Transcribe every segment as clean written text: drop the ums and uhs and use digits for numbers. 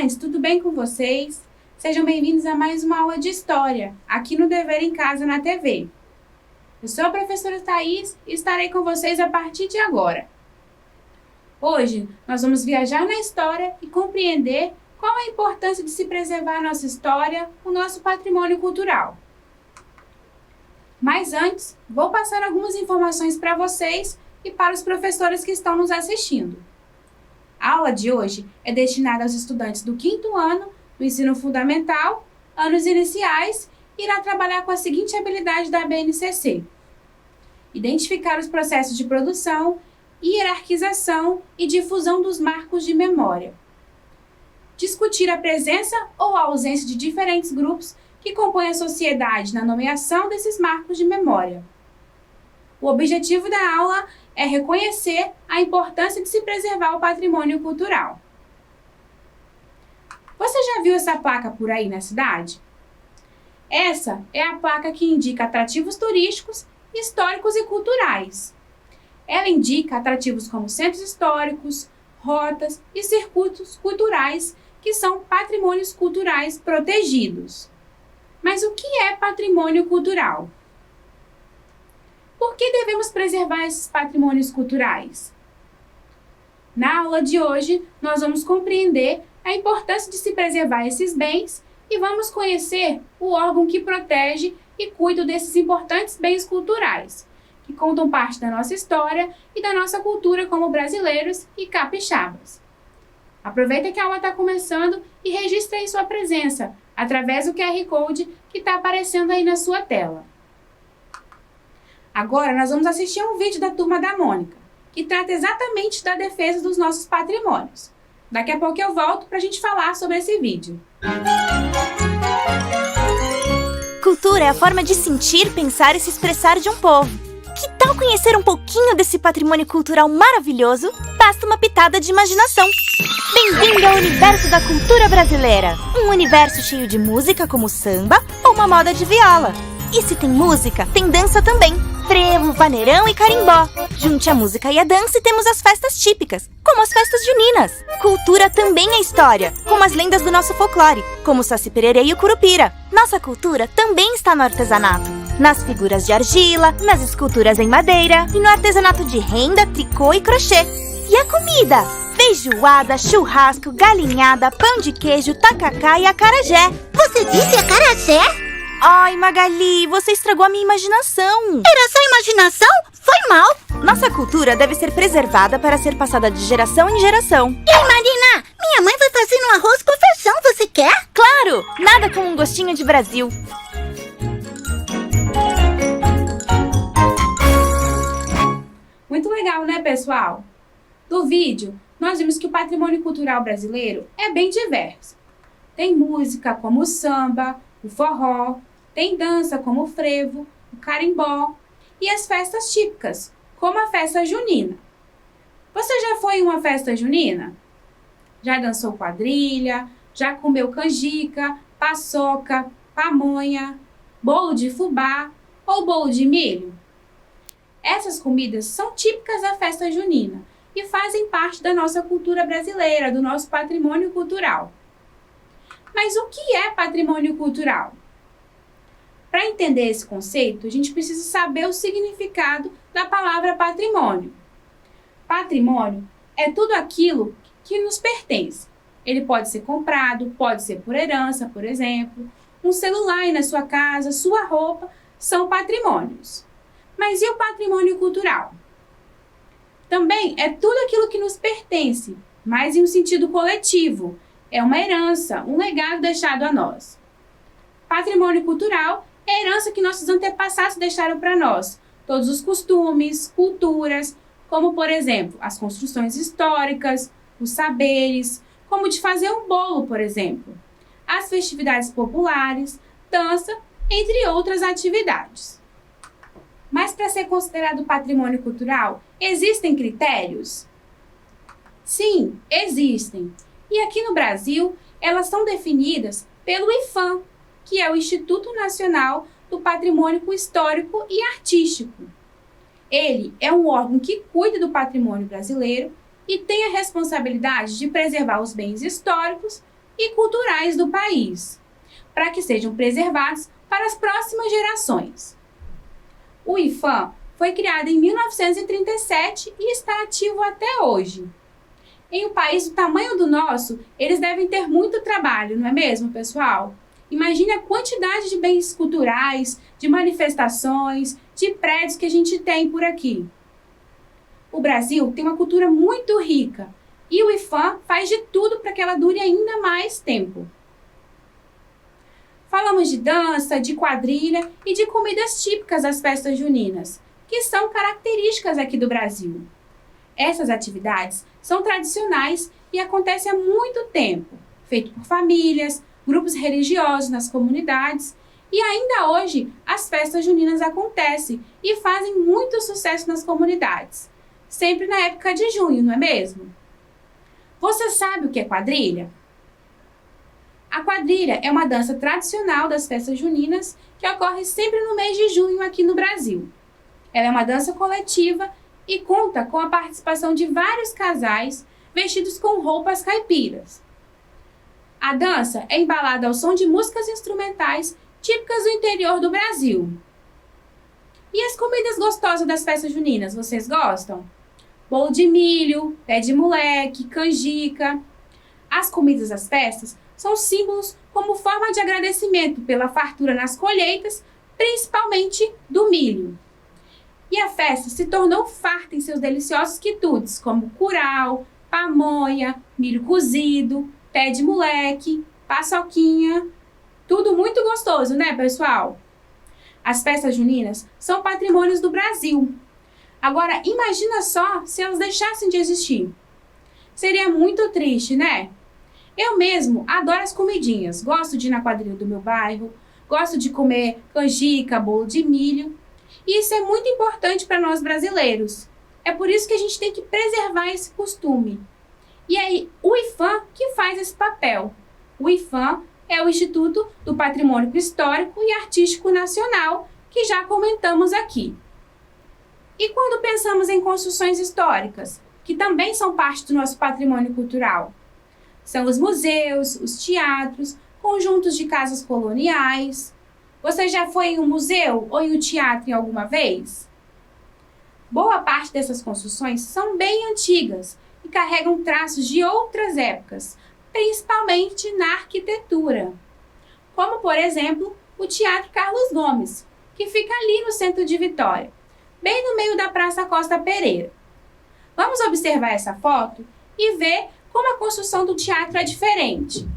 estudantes, tudo bem com vocês? Sejam bem-vindos a mais uma aula de História, aqui no Dever em Casa na TV. Eu sou a professora Thaís e estarei com vocês a partir de agora. Hoje, nós vamos viajar na história e compreender qual a importância de se preservar a nossa história, o nosso patrimônio cultural. Mas antes, vou passar algumas informações para vocês e para os professores que estão nos assistindo. A aula de hoje é destinada aos estudantes do 5º ano do ensino fundamental, anos iniciais, e irá trabalhar com a seguinte habilidade da BNCC: identificar os processos de produção, hierarquização e difusão dos marcos de memória. Discutir a presença ou a ausência de diferentes grupos que compõem a sociedade na nomeação desses marcos de memória. O objetivo da aula é reconhecer a importância de se preservar o patrimônio cultural. Você já viu essa placa por aí na cidade? Essa é a placa que indica atrativos turísticos, históricos e culturais. Ela indica atrativos como centros históricos, rotas e circuitos culturais que são patrimônios culturais protegidos. Mas o que é patrimônio cultural? Por que devemos preservar esses patrimônios culturais? Na aula de hoje, nós vamos compreender a importância de se preservar esses bens e vamos conhecer o órgão que protege e cuida desses importantes bens culturais, que contam parte da nossa história e da nossa cultura como brasileiros e capixabas. Aproveita que a aula está começando e registre aí sua presença através do QR Code que está aparecendo aí na sua tela. Agora nós vamos assistir a um vídeo da Turma da Mônica, que trata exatamente da defesa dos nossos patrimônios. Daqui a pouco eu volto para a gente falar sobre esse vídeo. Cultura é a forma de sentir, pensar e se expressar de um povo. Que tal conhecer um pouquinho desse patrimônio cultural maravilhoso? Basta uma pitada de imaginação. Bem-vindo ao universo da cultura brasileira. Um universo cheio de música como samba ou uma moda de viola. E se tem música, tem dança também. Frevo, vaneirão e carimbó. Junte a música e a dança e temos as festas típicas, como as festas juninas. Cultura também é história, como as lendas do nosso folclore, como o Saci Pererê e o Curupira. Nossa cultura também está no artesanato, nas figuras de argila, nas esculturas em madeira e no artesanato de renda, tricô e crochê. E a comida? Feijoada, churrasco, galinhada, pão de queijo, tacacá e acarajé. Você disse acarajé? Ai, Magali, você estragou a minha imaginação. Era só imaginação? Foi mal. Nossa cultura deve ser preservada para ser passada de geração em geração. E aí, Marina? Minha mãe vai fazer um arroz com feijão, você quer? Claro! Nada como um gostinho de Brasil. Muito legal, né, pessoal? No vídeo, nós vimos que o patrimônio cultural brasileiro é bem diverso. Tem música como o samba, o forró, tem dança como o frevo, o carimbó e as festas típicas, como a festa junina. Você já foi em uma festa junina? Já dançou quadrilha? Já comeu canjica, paçoca, pamonha, bolo de fubá ou bolo de milho? Essas comidas são típicas da festa junina e fazem parte da nossa cultura brasileira, do nosso patrimônio cultural. Mas o que é patrimônio cultural? Para entender esse conceito, a gente precisa saber o significado da palavra patrimônio. Patrimônio é tudo aquilo que nos pertence. Ele pode ser comprado, pode ser por herança, por exemplo. Um celular aí na sua casa, sua roupa, são patrimônios. Mas e o patrimônio cultural? Também é tudo aquilo que nos pertence, mas em um sentido coletivo. É uma herança, um legado deixado a nós. Patrimônio cultural é a herança que nossos antepassados deixaram para nós. Todos os costumes, culturas, como, por exemplo, as construções históricas, os saberes, como de fazer um bolo, por exemplo, as festividades populares, dança, entre outras atividades. Mas para ser considerado patrimônio cultural, existem critérios? Sim, existem. E aqui no Brasil, elas são definidas pelo IPHAN, que é o Instituto Nacional do Patrimônio Histórico e Artístico. Ele é um órgão que cuida do patrimônio brasileiro e tem a responsabilidade de preservar os bens históricos, e culturais do país, para que sejam preservados para as próximas gerações. O IPHAN foi criado em 1937 e está ativo até hoje. Em um país do tamanho do nosso, eles devem ter muito trabalho, não é mesmo, pessoal? Imagine a quantidade de bens culturais, de manifestações, de prédios que a gente tem por aqui. O Brasil tem uma cultura muito rica e o IPHAN faz de tudo para que ela dure ainda mais tempo. Falamos de dança, de quadrilha e de comidas típicas das festas juninas, que são características aqui do Brasil. Essas atividades são tradicionais e acontecem há muito tempo, feito por famílias, grupos religiosos nas comunidades, e ainda hoje as festas juninas acontecem e fazem muito sucesso nas comunidades, sempre na época de junho, não é mesmo? Você sabe o que é quadrilha? A quadrilha é uma dança tradicional das festas juninas que ocorre sempre no mês de junho aqui no Brasil. Ela é uma dança coletiva e conta com a participação de vários casais vestidos com roupas caipiras. A dança é embalada ao som de músicas instrumentais típicas do interior do Brasil. E as comidas gostosas das festas juninas, vocês gostam? Bolo de milho, pé de moleque, canjica. As comidas das festas são símbolos como forma de agradecimento pela fartura nas colheitas, principalmente do milho. E a festa se tornou farta em seus deliciosos quitutes, como curau, pamonha, milho cozido, pé de moleque, paçoquinha. Tudo muito gostoso, né, pessoal? As festas juninas são patrimônios do Brasil. Agora, imagina só se elas deixassem de existir. Seria muito triste, né? Eu mesmo adoro as comidinhas. Gosto de ir na quadrilha do meu bairro, gosto de comer canjica, bolo de milho. E isso é muito importante para nós brasileiros. É por isso que a gente tem que preservar esse costume. E aí, o IPHAN que faz esse papel. O IPHAN é o Instituto do Patrimônio Histórico e Artístico Nacional, que já comentamos aqui. E quando pensamos em construções históricas, que também são parte do nosso patrimônio cultural? São os museus, os teatros, conjuntos de casas coloniais. Você já foi em um museu ou em um teatro em alguma vez? Boa parte dessas construções são bem antigas e carregam traços de outras épocas, principalmente na arquitetura. Como, por exemplo, o Teatro Carlos Gomes, que fica ali no centro de Vitória, bem no meio da Praça Costa Pereira. Vamos observar essa foto e ver como a construção do teatro é diferente.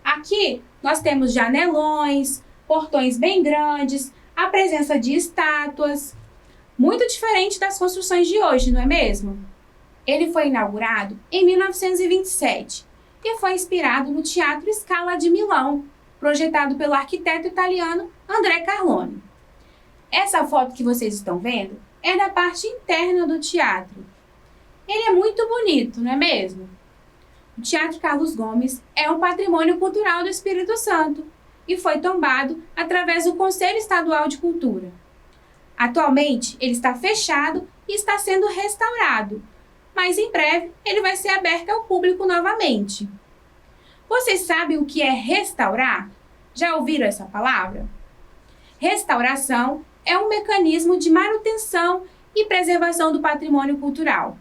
Aqui nós temos janelões, portões bem grandes, a presença de estátuas, muito diferente das construções de hoje, não é mesmo? Ele foi inaugurado em 1927 e foi inspirado no Teatro Scala de Milão, projetado pelo arquiteto italiano André Carlone. Essa foto que vocês estão vendo é da parte interna do teatro. Ele é muito bonito, não é mesmo? O Teatro Carlos Gomes é um patrimônio cultural do Espírito Santo e foi tombado através do Conselho Estadual de Cultura. Atualmente, ele está fechado e está sendo restaurado, mas em breve ele vai ser aberto ao público novamente. Vocês sabem o que é restaurar? Já ouviram essa palavra? Restauração é um mecanismo de manutenção e preservação do patrimônio cultural.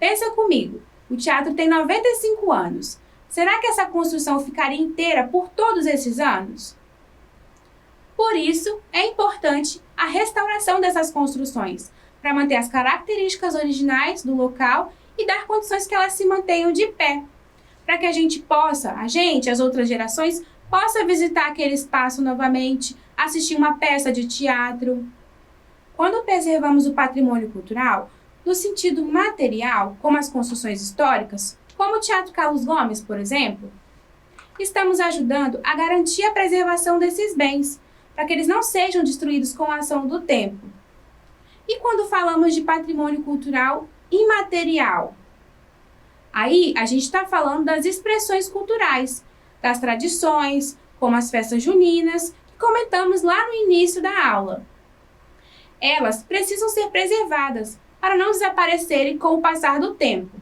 Pensa comigo, o teatro tem 95 anos. Será que essa construção ficaria inteira por todos esses anos? Por isso, é importante a restauração dessas construções, para manter as características originais do local e dar condições que elas se mantenham de pé, para que a gente possa, as outras gerações, possa visitar aquele espaço novamente, assistir uma peça de teatro. Quando preservamos o patrimônio cultural, no sentido material, como as construções históricas, como o Teatro Carlos Gomes, por exemplo, estamos ajudando a garantir a preservação desses bens, para que eles não sejam destruídos com a ação do tempo. E quando falamos de patrimônio cultural imaterial? Aí a gente está falando das expressões culturais, das tradições, como as festas juninas, que comentamos lá no início da aula. Elas precisam ser preservadas para não desaparecerem com o passar do tempo.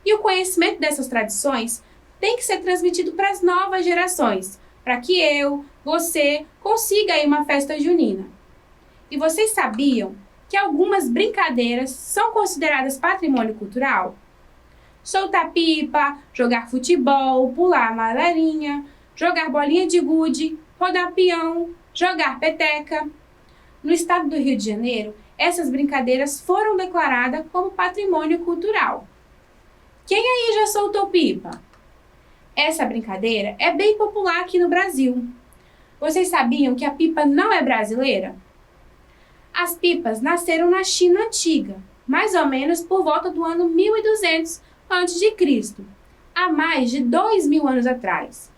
E o conhecimento dessas tradições tem que ser transmitido para as novas gerações, para que eu, você, consiga ir uma festa junina. E vocês sabiam que algumas brincadeiras são consideradas patrimônio cultural? Soltar pipa, jogar futebol, pular amarelinha, jogar bolinha de gude, rodar peão, jogar peteca. No estado do Rio de Janeiro, essas brincadeiras foram declaradas como patrimônio cultural. Quem aí já soltou pipa? Essa brincadeira é bem popular aqui no Brasil. Vocês sabiam que a pipa não é brasileira? As pipas nasceram na China antiga, mais ou menos por volta do ano 1200 a.C., há mais de 2000 anos atrás.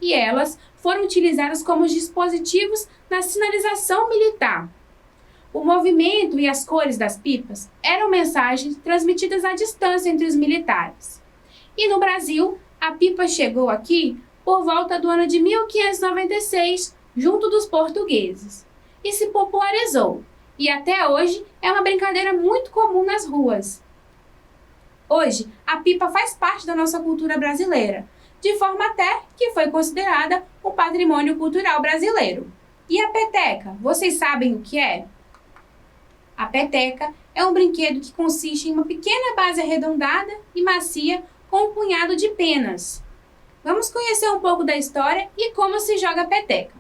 E elas foram utilizadas como dispositivos na sinalização militar. O movimento e as cores das pipas eram mensagens transmitidas à distância entre os militares. E no Brasil, a pipa chegou aqui por volta do ano de 1596, junto dos portugueses, e se popularizou. E até hoje é uma brincadeira muito comum nas ruas. Hoje, a pipa faz parte da nossa cultura brasileira, de forma até que foi considerada um patrimônio cultural brasileiro. E a peteca, vocês sabem o que é? A peteca é um brinquedo que consiste em uma pequena base arredondada e macia com um punhado de penas. Vamos conhecer um pouco da história e como se joga a peteca.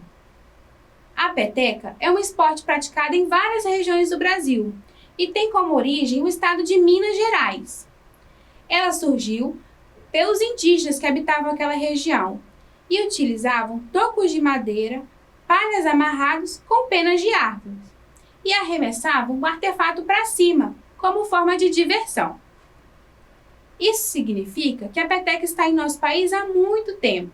A peteca é um esporte praticado em várias regiões do Brasil e tem como origem o estado de Minas Gerais. Ela surgiu pelos indígenas que habitavam aquela região e utilizavam tocos de madeira, palhas amarrados com penas de árvores e arremessavam um artefato para cima, como forma de diversão. Isso significa que a peteca está em nosso país há muito tempo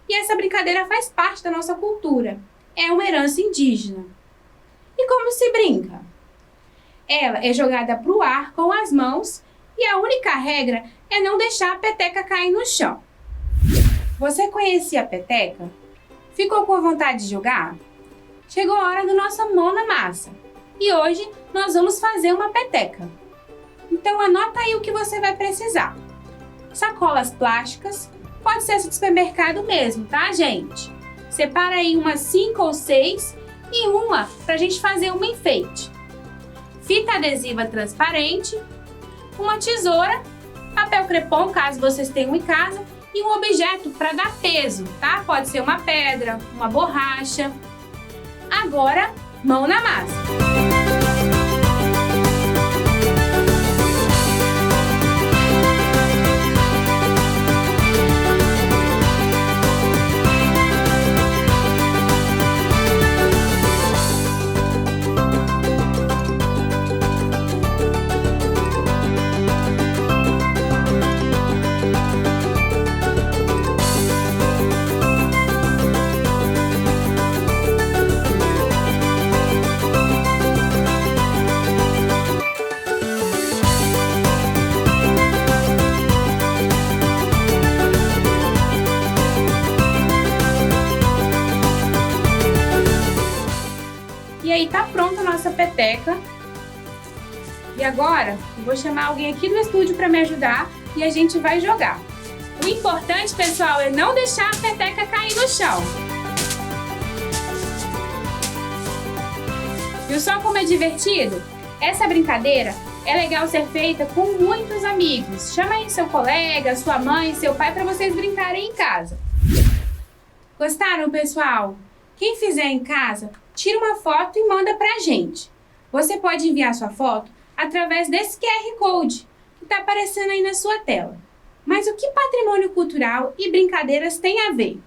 e essa brincadeira faz parte da nossa cultura. É uma herança indígena. E como se brinca? Ela é jogada para o ar com as mãos e a única regra é não deixar a peteca cair no chão. Você conhecia a peteca? Ficou com vontade de jogar? Chegou a hora do nossa mão na massa. E hoje nós vamos fazer uma peteca. Então anota aí o que você vai precisar. Sacolas plásticas, pode ser do supermercado mesmo, tá, gente? Separa aí umas 5 ou 6 e uma para a gente fazer um enfeite. Fita adesiva transparente, uma tesoura, papel crepom, caso vocês tenham em casa, e um objeto para dar peso, tá? Pode ser uma pedra, uma borracha. Agora, mão na massa. E aí tá pronta a nossa peteca. E agora eu vou chamar alguém aqui do estúdio para me ajudar e a gente vai jogar. O importante, pessoal, é não deixar a peteca cair no chão. Viu só como é divertido? Essa brincadeira é legal ser feita com muitos amigos. Chama aí seu colega, sua mãe, seu pai para vocês brincarem em casa. Gostaram, pessoal? Quem fizer em casa, tira uma foto e manda pra gente. Você pode enviar sua foto através desse QR Code que está aparecendo aí na sua tela. Mas o que patrimônio cultural e brincadeiras têm a ver?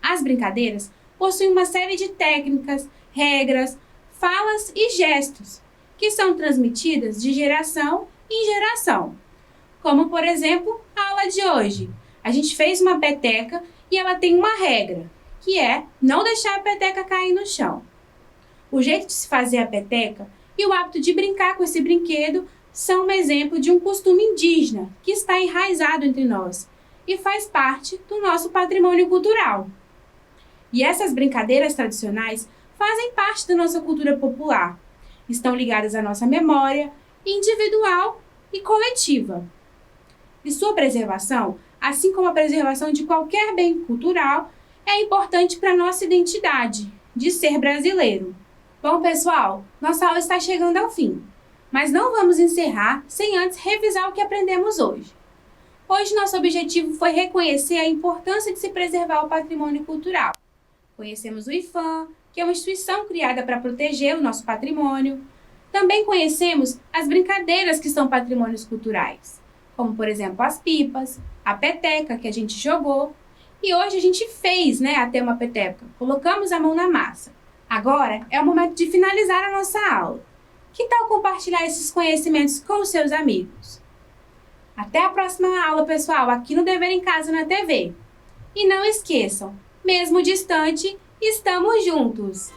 As brincadeiras possuem uma série de técnicas, regras, falas e gestos que são transmitidas de geração em geração. Como, por exemplo, a aula de hoje. A gente fez uma peteca e ela tem uma regra, que é não deixar a peteca cair no chão. O jeito de se fazer a peteca e o hábito de brincar com esse brinquedo são um exemplo de um costume indígena que está enraizado entre nós e faz parte do nosso patrimônio cultural. E essas brincadeiras tradicionais fazem parte da nossa cultura popular. Estão ligadas à nossa memória individual e coletiva. E sua preservação assim como a preservação de qualquer bem cultural, é importante para a nossa identidade de ser brasileiro. Bom, pessoal, nossa aula está chegando ao fim, mas não vamos encerrar sem antes revisar o que aprendemos hoje. Hoje, nosso objetivo foi reconhecer a importância de se preservar o patrimônio cultural. Conhecemos o IPHAN, que é uma instituição criada para proteger o nosso patrimônio. Também conhecemos as brincadeiras que são patrimônios culturais, como, por exemplo, as pipas, a peteca que a gente jogou. E hoje a gente fez, até uma peteca. Colocamos a mão na massa. Agora é o momento de finalizar a nossa aula. Que tal compartilhar esses conhecimentos com os seus amigos? Até a próxima aula, pessoal, aqui no Dever em Casa na TV. E não esqueçam, mesmo distante, estamos juntos!